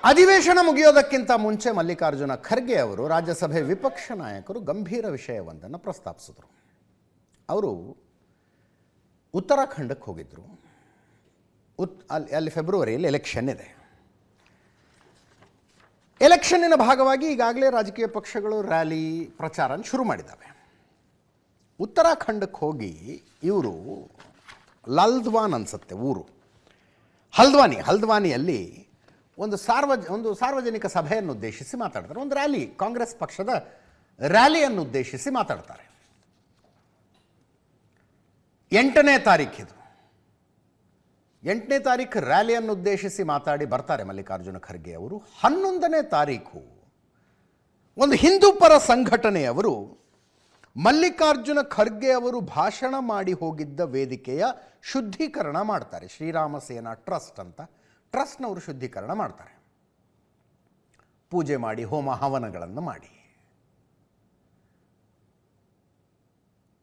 ಅಧಿವೇಶನ ಮುಗಿಯೋದಕ್ಕಿಂತ ಮುಂಚೆ ಮಲ್ಲಿಕಾರ್ಜುನ ಖರ್ಗೆ ಅವರು ರಾಜ್ಯಸಭೆ ವಿಪಕ್ಷ ನಾಯಕರು ಗಂಭೀರ ವಿಷಯವೊಂದನ್ನು ಪ್ರಸ್ತಾಪಿಸಿದರು. ಅವರು ಉತ್ತರಾಖಂಡಕ್ಕೆ ಹೋಗಿದ್ದರು. ಅಲ್ಲಿ ಫೆಬ್ರವರಿಯಲ್ಲಿ ಎಲೆಕ್ಷನ್ ಇದೆ. ಎಲೆಕ್ಷನ್ನಿನ ಭಾಗವಾಗಿ ಈಗಾಗಲೇ ರಾಜಕೀಯ ಪಕ್ಷಗಳು ರ್ಯಾಲಿ ಪ್ರಚಾರ ಶುರು ಮಾಡಿದ್ದಾವೆ. ಉತ್ತರಾಖಂಡಕ್ಕೆ ಹೋಗಿ ಇವರು ಲಲ್ದ್ವಾನ್ ಅನಿಸುತ್ತೆ ಊರು, ಹಲ್ದ್ವಾನಿಯಲ್ಲಿ ಒಂದು ಸಾರ್ವಜನಿಕ ಸಭೆಯನ್ನು ಉದ್ದೇಶಿಸಿ ಮಾತಾಡ್ತಾರೆ. ಒಂದು ರ್ಯಾಲಿ, ಕಾಂಗ್ರೆಸ್ ಪಕ್ಷದ ರ್ಯಾಲಿಯನ್ನು ಉದ್ದೇಶಿಸಿ ಮಾತಾಡ್ತಾರೆ. 8ನೇ ತಾರೀಖಿದು. 8ನೇ ತಾರೀಖು ರ್ಯಾಲಿಯನ್ನು ಉದ್ದೇಶಿಸಿ ಮಾತಾಡಿ ಬರ್ತಾರೆ ಮಲ್ಲಿಕಾರ್ಜುನ ಖರ್ಗೆ ಅವರು. 11ನೇ ತಾರೀಖು ಒಂದು ಹಿಂದೂ ಪರ ಸಂಘಟನೆಯವರು ಮಲ್ಲಿಕಾರ್ಜುನ ಖರ್ಗೆ ಅವರು ಭಾಷಣ ಮಾಡಿ ಹೋಗಿದ್ದ ವೇದಿಕೆಯ ಶುದ್ಧೀಕರಣ ಮಾಡ್ತಾರೆ. ಶ್ರೀರಾಮ ಸೇನಾ ಟ್ರಸ್ಟ್ ಅಂತ ಟ್ರಸ್ಟ್ನವರು ಶುದ್ಧೀಕರಣ ಮಾಡ್ತಾರೆ. ಪೂಜೆ ಮಾಡಿ ಹೋಮ ಹವನಗಳನ್ನು ಮಾಡಿ,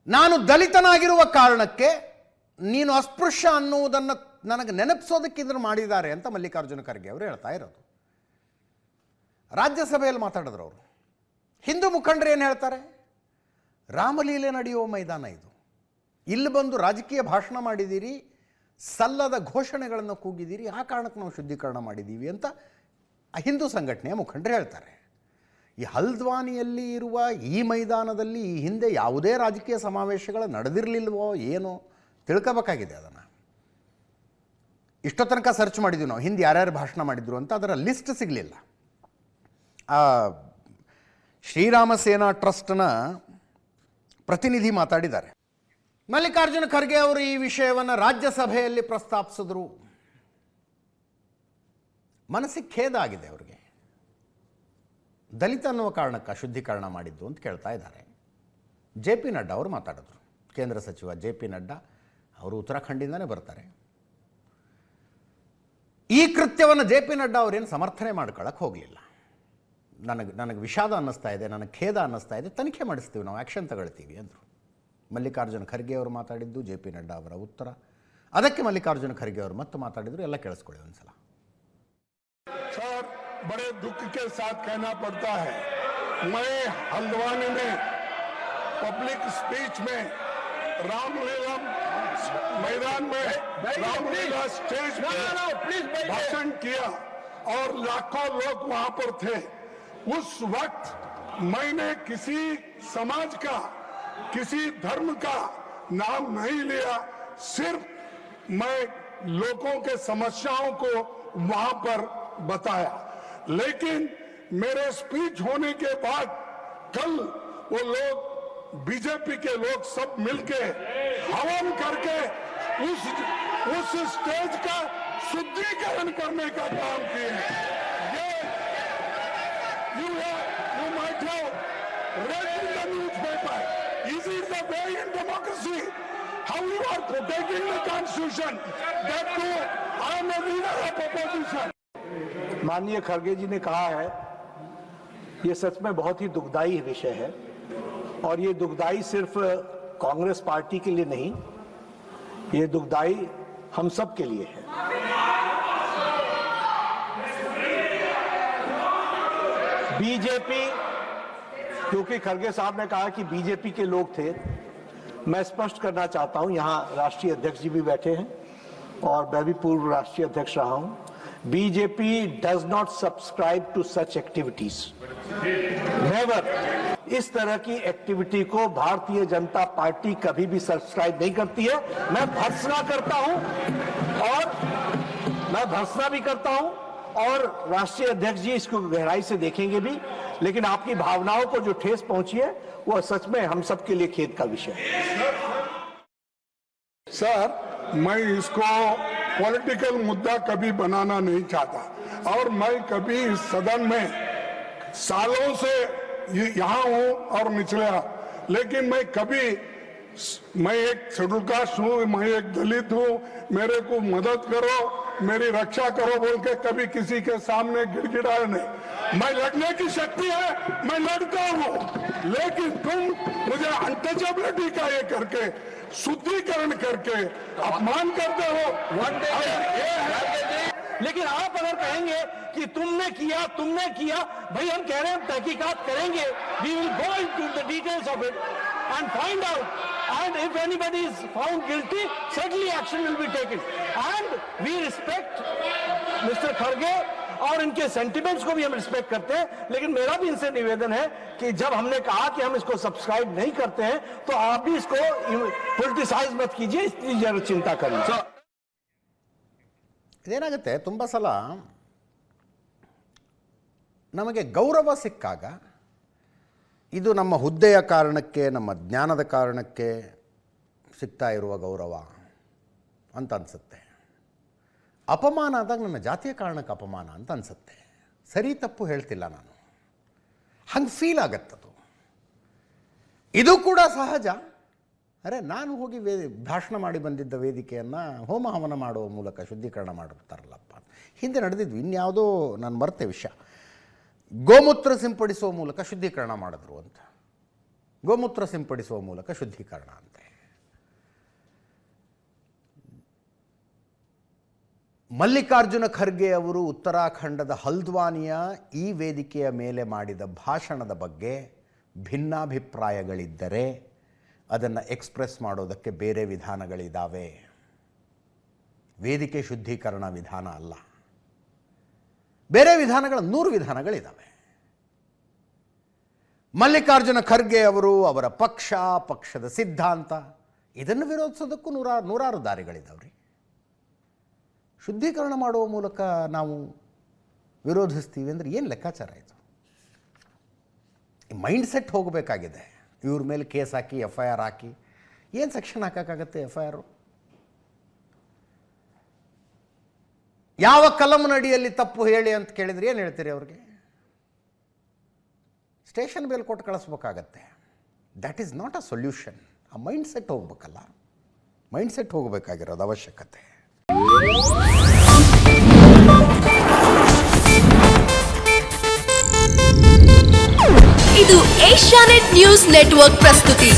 ನಾನು ದಲಿತನಾಗಿರುವ ಕಾರಣಕ್ಕೆ ನೀನು ಅಸ್ಪೃಶ್ಯ ಅನ್ನುವುದನ್ನು ನನಗೆ ನೆನಪಿಸೋದಕ್ಕೆ ಇದನ್ನು ಮಾಡಿದ್ದಾರೆ ಅಂತ ಮಲ್ಲಿಕಾರ್ಜುನ ಖರ್ಗೆ ಅವರು ಹೇಳ್ತಾ ಇರೋದು. ರಾಜ್ಯಸಭೆಯಲ್ಲಿ ಮಾತಾಡಿದ್ರು ಅವರು. ಹಿಂದೂ ಮುಖಂಡರು ಏನು ಹೇಳ್ತಾರೆ? ರಾಮಲೀಲೆ ನಡೆಯುವ ಮೈದಾನ ಇದು, ಇಲ್ಲಿ ಬಂದು ರಾಜಕೀಯ ಭಾಷಣ ಮಾಡಿದ್ದೀರಿ, ಸಲ್ಲದ ಘೋಷಣೆಗಳನ್ನು ಕೂಗಿದ್ದೀರಿ, ಆ ಕಾರಣಕ್ಕೆ ನಾವು ಶುದ್ಧೀಕರಣ ಮಾಡಿದ್ದೀವಿ ಅಂತ ಹಿಂದೂ ಸಂಘಟನೆಯ ಮುಖಂಡರು ಹೇಳ್ತಾರೆ. ಈ ಹಲ್ದ್ವಾನಿಯಲ್ಲಿ ಇರುವ ಈ ಮೈದಾನದಲ್ಲಿ ಈ ಹಿಂದೆ ಯಾವುದೇ ರಾಜಕೀಯ ಸಮಾವೇಶಗಳು ನಡೆದಿರಲಿಲ್ವೋ ಏನೋ ತಿಳ್ಕೋಬೇಕಾಗಿದೆ. ಅದನ್ನು ಇಷ್ಟೋ ತನಕ ಸರ್ಚ್ ಮಾಡಿದ್ವಿ ನಾವು, ಹಿಂದೆ ಯಾರ್ಯಾರು ಭಾಷಣ ಮಾಡಿದ್ರು ಅಂತ, ಅದರ ಲಿಸ್ಟ್ ಸಿಗಲಿಲ್ಲ. ಶ್ರೀರಾಮ ಸೇನಾ ಟ್ರಸ್ಟ್ನ ಪ್ರತಿನಿಧಿ ಮಾತಾಡಿದ್ದಾರೆ. ಮಲ್ಲಿಕಾರ್ಜುನ ಖರ್ಗೆ ಅವರು ಈ ವಿಷಯವನ್ನು ರಾಜ್ಯಸಭೆಯಲ್ಲಿ ಪ್ರಸ್ತಾಪಿಸಿದ್ರು. ಮನಸ್ಸಿಗೆ ಖೇದ ಆಗಿದೆ ಅವರಿಗೆ. ದಲಿತ ಅನ್ನುವ ಕಾರಣಕ್ಕೆ ಶುದ್ಧೀಕರಣ ಮಾಡಿದ್ದು ಅಂತ ಕೇಳ್ತಾ ಇದ್ದಾರೆ. JP ನಡ್ಡಾ ಅವರು ಮಾತಾಡಿದ್ರು. ಕೇಂದ್ರ ಸಚಿವ JP ನಡ್ಡಾ ಅವರು ಉತ್ತರಾಖಂಡಿಂದನೇ ಬರ್ತಾರೆ. ಈ ಕೃತ್ಯವನ್ನು JP ನಡ್ಡಾ ಅವರೇನು ಸಮರ್ಥನೆ ಮಾಡ್ಕೊಳ್ಳೋಕೆ ಹೋಗಲಿಲ್ಲ. ನನಗೆ ವಿಷಾದ ಅನ್ನಿಸ್ತಾ ಇದೆ, ನನಗೆ ಖೇದ ಅನ್ನಿಸ್ತಾ ಇದೆ, ತನಿಖೆ ಮಾಡಿಸ್ತೀವಿ, ನಾವು ಆ್ಯಕ್ಷನ್ ತಗೊಳ್ತೀವಿ ಅಂದರು. ಮಲ್ಲಿಕಾರ್ಜುನ ಖರ್ಗೆ ಅವರು ಮಾತಾಡಿದ್ದು, JP ನಡ್ಡಾ ಅವರ ಉತ್ತರ. ಅದಕ್ಕೆ ಮಲ್ಲಿಕಾರ್ಜುನ ಖರ್ಗೆ ಅವರು ಮತ್ತೆ ಮಾತಾಡಿದ್ರು. ಎಲ್ಲ ಕೇಳಿಸ್ಕೊಳ್ಳಿ ಒಂದ್ಸಲ. सर, बड़े दुख के साथ कहना पड़ता है, मैं हल्द्वानी में पब्लिक स्पीच में रामलीला मैदान में रामलीला स्टेज पर भाषण किया और लाखों लोग वहां पर थे. उस वक्त मैंने किसी समाज का, किसी धर्म का नाम नहीं लिया. सिर्फ मैं लोगों के समस्याओं को वहां पर बताया. लेकिन मेरे स्पीच होने के बाद कल वो लोग, बीजेपी के लोग सब मिलके हवन करके उस स्टेज का शुद्धिकरण करने का काम किए. ये you might have read in the newspaper. Is it the way in democracy? How you are protecting the constitution? That too, I am a leader of opposition. माननीय खरगे जी ने कहा है, ये सच में बहुत ही दुखदाई विषय है और ये दुखदाई सिर्फ कांग्रेस पार्टी के लिए नहीं, ये दुखदाई हम सब के लिए है. बीजेपी, क्योंकि खरगे साहब ने कहा कि बीजेपी के लोग थे, मैं स्पष्ट करना चाहता हूं, यहाँ राष्ट्रीय अध्यक्ष जी भी बैठे हैं और मैं भी पूर्व राष्ट्रीय अध्यक्ष रहा हूं. BJP does not subscribe to such activities, never. इस तरह की एक्टिविटी को भारतीय जनता पार्टी कभी भी सब्सक्राइब नहीं करती है. मैं भर्त्सना करता हूं और राष्ट्रीय अध्यक्ष जी इसको गहराई से देखेंगे भी. लेकिन आपकी भावनाओं को जो ठेस पहुंची है वो सच में हम सब के लिए खेद का विषय है. सर, मैं इसको पॉलिटिकल मुद्दा कभी बनाना नहीं चाहता और मैं कभी इस सदन में सालों से यहाँ हूँ और निचले, लेकिन मैं एक शेड्यूल कास्ट हूँ, मैं एक दलित हूँ, मेरे को मदद करो, मेरी रक्षा करो बोल के कभी किसी के सामने गिड़गिड़ाया नहीं. मैं लड़ने की शक्ति है, मैं लड़ता हूँ, लेकिन तुम मुझे अनटचेबिलिटी का ये करके, शुद्धिकरण करके अपमान करते हो. लेकिन आप अगर कहेंगे कि तुमने किया, भाई हम कह रहे हैं तहकीकात करेंगे, we will go into the details of it and find out, and if anybody is found guilty, certainly action will be taken, and we respect Mr. Kharge और इनके सेंटिमेंट्स को भी हम रिस्पेक्ट करते हैं, लेकिन मेरा भी इनसे निवेदन है कि जब हमने कहा कि हम इसको सब्सक्राइब नहीं करते हैं तो आप भी इसको पॉलिटिसाइज मत कीजिए, इसकी जरूर चिंता करिए. ಇದೇನಾಗುತ್ತೆ ತುಂಬ ಸಲ ನಮಗೆ ಗೌರವ ಸಿಕ್ಕಾಗ ಇದು ನಮ್ಮ ಹುದ್ದೆಯ ಕಾರಣಕ್ಕೆ, ನಮ್ಮ ಜ್ಞಾನದ ಕಾರಣಕ್ಕೆ ಸಿಗ್ತಾ ಇರುವ ಗೌರವ ಅಂತ ಅನಿಸುತ್ತೆ. ಅಪಮಾನ ಆದಾಗ ನನ್ನ ಜಾತಿಯ ಕಾರಣಕ್ಕೆ ಅಪಮಾನ ಅಂತ ಅನಿಸುತ್ತೆ. ಸರಿ ತಪ್ಪು ಹೇಳ್ತಿಲ್ಲ ನಾನು, ಹಂಗೆ ಫೀಲ್ ಆಗತ್ತದು. ಇದು ಕೂಡ ಸಹಜ. ಅರೆ ನಾನು ಹೋಗಿ ಭಾಷಣ ಮಾಡಿ ಬಂದಿದ್ದ ವೇದಿಕೆಯನ್ನು ಹೋಮ ಹವನ ಮಾಡುವ ಮೂಲಕ ಶುದ್ಧೀಕರಣ ಮಾಡಿರ್ತಾರಲ್ಲಪ್ಪ. ಹಿಂದೆ ನಡೆದಿದ್ವಿ, ಇನ್ಯಾವುದೋ ನಾನು ಮರ್ತೆ ವಿಷಯ. ಗೋಮೂತ್ರ ಸಿಂಪಡಿಸುವ ಮೂಲಕ ಶುದ್ಧೀಕರಣ ಮಾಡಿದ್ರು ಅಂತ. ಗೋಮೂತ್ರ ಸಿಂಪಡಿಸುವ ಮೂಲಕ ಶುದ್ಧೀಕರಣ ಅಂತೆ. ಮಲ್ಲಿಕಾರ್ಜುನ ಖರ್ಗೆ ಅವರು ಉತ್ತರಾಖಂಡದ ಹಲ್ದ್ವಾನಿಯ ಈ ವೇದಿಕೆಯ ಮೇಲೆ ಮಾಡಿದ ಭಾಷಣದ ಬಗ್ಗೆ ಭಿನ್ನಾಭಿಪ್ರಾಯಗಳಿದ್ದರೆ ಅದನ್ನು ಎಕ್ಸ್ಪ್ರೆಸ್ ಮಾಡೋದಕ್ಕೆ ಬೇರೆ ವಿಧಾನಗಳಿದ್ದಾವೆ. ವೇದಿಕೆ ಶುದ್ಧೀಕರಣ ವಿಧಾನ ಅಲ್ಲ, ಬೇರೆ ವಿಧಾನಗಳು 100 ವಿಧಾನಗಳಿದ್ದಾವೆ. ಮಲ್ಲಿಕಾರ್ಜುನ ಖರ್ಗೆ ಅವರು, ಅವರ ಪಕ್ಷದ ಸಿದ್ಧಾಂತ, ಇದನ್ನು ವಿರೋಧಿಸೋದಕ್ಕೂ ನೂರಾರು ದಾರಿಗಳಿದ್ದಾವ್ರಿ. ಶುದ್ಧೀಕರಣ ಮಾಡುವ ಮೂಲಕ ನಾವು ವಿರೋಧಿಸ್ತೀವಿ ಅಂದರೆ ಏನು ಲೆಕ್ಕಾಚಾರ ಇದು? ಮೈಂಡ್ ಸೆಟ್ ಹೋಗಬೇಕಾಗಿದೆ. ಇವ್ರ ಮೇಲೆ ಕೇಸ್ ಹಾಕಿ FIR ಹಾಕಿ ಏನು ಸೆಕ್ಷನ್ ಹಾಕೋಕ್ಕಾಗತ್ತೆ? FIR ಯಾವ ಕಲಂನಡಿಯಲ್ಲಿ ತಪ್ಪು ಹೇಳಿ ಅಂತ ಕೇಳಿದ್ರೆ ಏನು ಹೇಳ್ತೀರಿ ಅವ್ರಿಗೆ? ಸ್ಟೇಷನ್ ಬೇಲ್ ಕೊಟ್ಟು ಕಳಿಸ್ಬೇಕಾಗತ್ತೆ. That is not a solution. ಆ ಮೈಂಡ್ ಸೆಟ್ ಹೋಗ್ಬೇಕಲ್ಲ, ಮೈಂಡ್ ಸೆಟ್ ಹೋಗಬೇಕಾಗಿರೋದು ಅವಶ್ಯಕತೆ. ಇದು ಏಷ್ಯಾನೆಟ್ ನ್ಯೂಸ್ ನೆಟ್ವರ್ಕ್ ಪ್ರಸ್ತುತಿ.